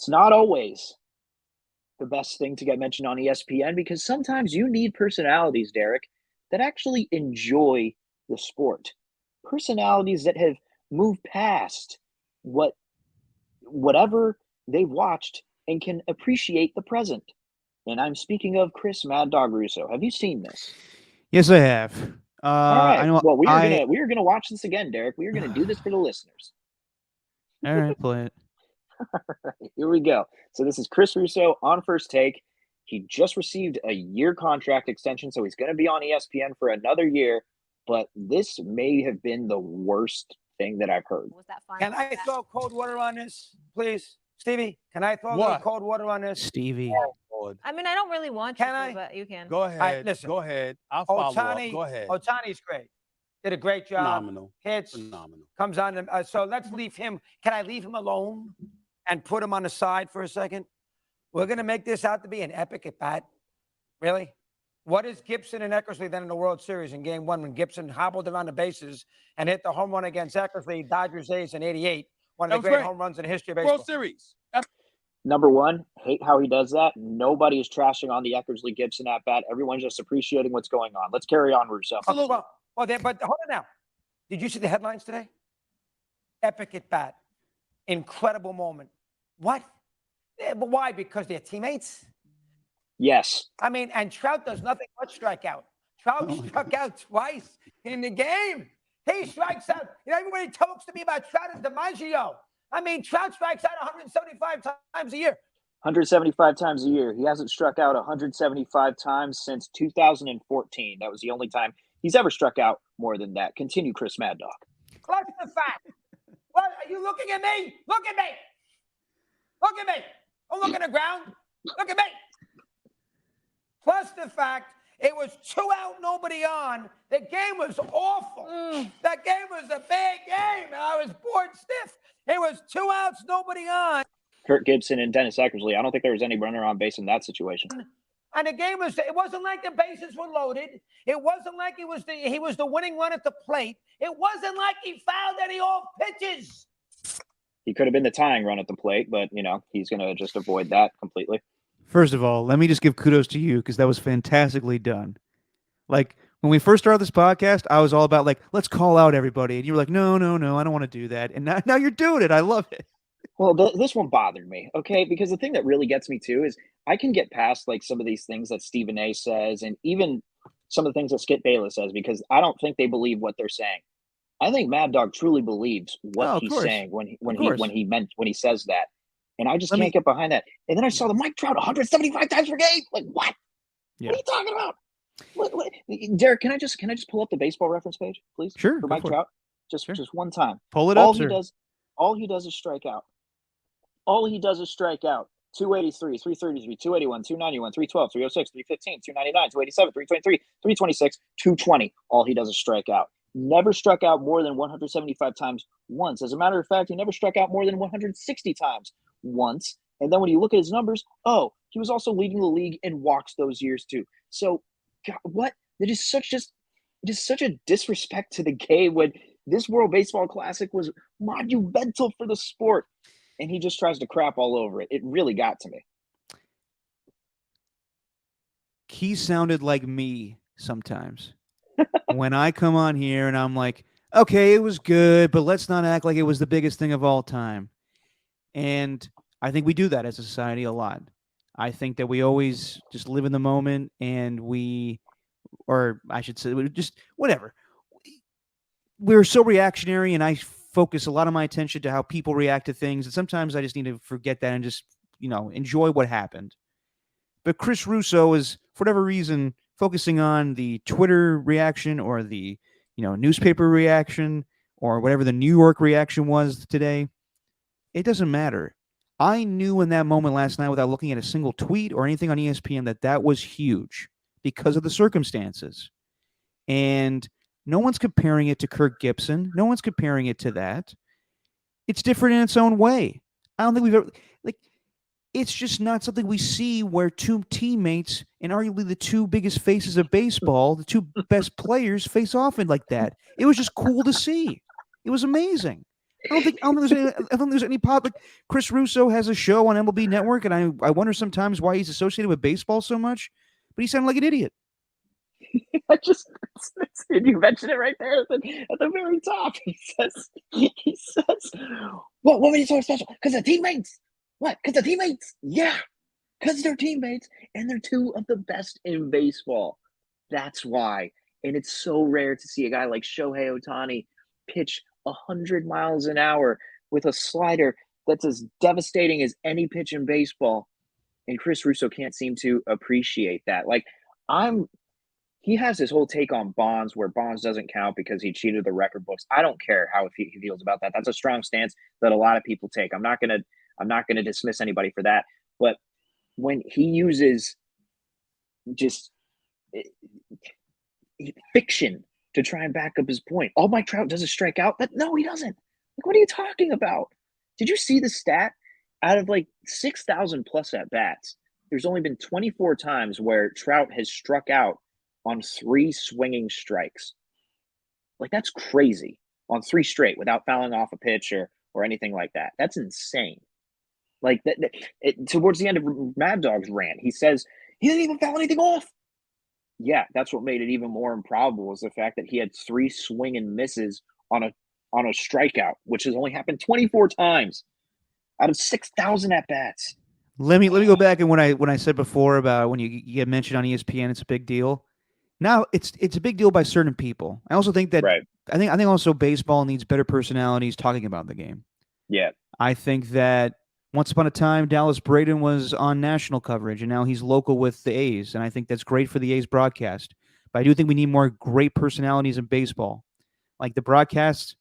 It's not always the best thing to get mentioned on ESPN because sometimes you need personalities, Derek, that actually enjoy the sport. Personalities that have moved past what whatever they've watched and can appreciate the present. And I'm speaking of Chris Mad Dog Russo. Have you seen this? Yes, I have. All I right. know. Well, we are gonna watch this again, Derek. We are gonna do this for the listeners. All right, play it. Here we go. So this is Chris Russo on First Take. He just received a year contract extension, so he's going to be on ESPN for another year. But this may have been the worst thing that I've heard. Can I throw cold water on this, please? Stevie, can I throw a little cold water on this? Stevie. I mean, I don't really want you to, but you can. Go ahead. Right, listen. Go ahead. I'll follow up. Go ahead. Ohtani's great. Did a great job. Phenomenal. Hits. Phenomenal. Comes on. So let's leave him. Can I leave him alone and put him on the side for a second? We're going to make this out to be an epic at bat. Really? What is Gibson and Eckersley then in the World Series in Game 1 when Gibson hobbled around the bases and hit the home run against Eckersley, Dodgers A's in '88, one of the great home runs in history of baseball. World Series. Number one, hate how he does that. Nobody is trashing on the Eckersley Gibson at bat. Everyone's just appreciating what's going on. Let's carry on, Russo. Absolutely. But hold on now. Did you see the headlines today? Epic at bat. Incredible moment. What? But why? Because they're teammates? Yes. I mean, and Trout does nothing but strike out. Trout struck out twice in the game. He strikes out. You know, everybody talks to me about Trout and DiMaggio. I mean, Trout strikes out 175 times a year. 175 times a year. He hasn't struck out 175 times since 2014. That was the only time he's ever struck out more than that. Continue, Chris Mad Dog. Clutch the fact. What, are you looking at me? Look at me. Look at me. Don't look at the ground. Look at me. Plus the fact it was 2 out, nobody on. The game was awful. That game was a bad game. I was bored stiff. It was 2 outs, nobody on. Kirk Gibson and Dennis Eckersley. I don't think there was any runner on base in that situation. And the game was, it wasn't like the bases were loaded. It wasn't like he was the winning run at the plate. It wasn't like he fouled any off pitches. He could have been the tying run at the plate, but, you know, he's going to just avoid that completely. First of all, let me just give kudos to you because that was fantastically done. Like, when we first started this podcast, I was all about, like, let's call out everybody. And you were like, no, I don't want to do that. And now you're doing it. I love it. Well, this one bothered me, okay? Because the thing that really gets me, too, is I can get past, like, some of these things that Stephen A. says and even some of the things that Skip Bayless says because I don't think they believe what they're saying. I think Mad Dog truly believes what he's saying when he says that. And I just can't get behind that. And then I saw the Mike Trout 175 times per game. Like, what? Yeah. What are you talking about? What? Derek, can I just pull up the Baseball Reference page, please? Sure. For Mike Trout, just one time. Pull it up, sir. All he does is strike out. All he does is strike out. 283, 333, 281, 291, 312, 306, 315, 299, 287, 323, 326, 220. All he does is strike out. Never struck out more than 175 times once. As a matter of fact, he never struck out more than 160 times once. And then when you look at his numbers, he was also leading the league in walks those years too. So, God, what? It is such a disrespect to the game when this World Baseball Classic was monumental for the sport. And he just tries to crap all over it. It really got to me. He sounded like me sometimes. When I come on here and I'm like, okay, it was good, but let's not act like it was the biggest thing of all time. And I think we do that as a society a lot. I think that we always just live in the moment and or I should say, just whatever. We're so reactionary and I focus a lot of my attention to how people react to things. And sometimes I just need to forget that and just, enjoy what happened. But Chris Russo is, for whatever reason, focusing on the Twitter reaction or the, newspaper reaction or whatever the New York reaction was today. It doesn't matter. I knew in that moment last night without looking at a single tweet or anything on ESPN that was huge because of the circumstances. And no one's comparing it to Kirk Gibson. No one's comparing it to that. It's different in its own way. I don't think we've ever, it's just not something we see where two teammates and arguably the two biggest faces of baseball, the two best players face off in like that. It was just cool to see. It was amazing. I don't think there's any pop. Like Chris Russo has a show on MLB Network, and I wonder sometimes why he's associated with baseball so much. But he sounded like an idiot. You mentioned it right there at the very top. He says, what made it so special? Because the teammates. What? Because the teammates. Yeah, because they're teammates, and they're two of the best in baseball. That's why. And it's so rare to see a guy like Shohei Ohtani pitch 100 miles an hour with a slider that's as devastating as any pitch in baseball. And Chris Russo can't seem to appreciate that. Like, he has this whole take on Bonds where Bonds doesn't count because he cheated the record books. I don't care how he feels about that. That's a strong stance that a lot of people take. I'm not gonna dismiss anybody for that. But when he uses just fiction to try and back up his point, all Mike Trout does is strike out. But no, he doesn't. Like, what are you talking about? Did you see the stat? Out of like 6,000 plus at bats, there's only been 24 times where Trout has struck out on 3 swinging strikes. Like, that's crazy. On 3 straight without fouling off a pitch or anything like that. That's insane. Like, towards the end of Mad Dog's rant, he says he didn't even foul anything off. Yeah, that's what made it even more improbable is the fact that he had 3 swing and misses on a strikeout, which has only happened 24 times out of 6,000 at bats. Let me go back and when I said before about when you get mentioned on ESPN, it's a big deal. Now it's a big deal by certain people. I also think that right. I think also baseball needs better personalities talking about the game. Yeah. I think that once upon a time, Dallas Braden was on national coverage, and now he's local with the A's, and I think that's great for the A's broadcast. But I do think we need more great personalities in baseball. Like the broadcasts,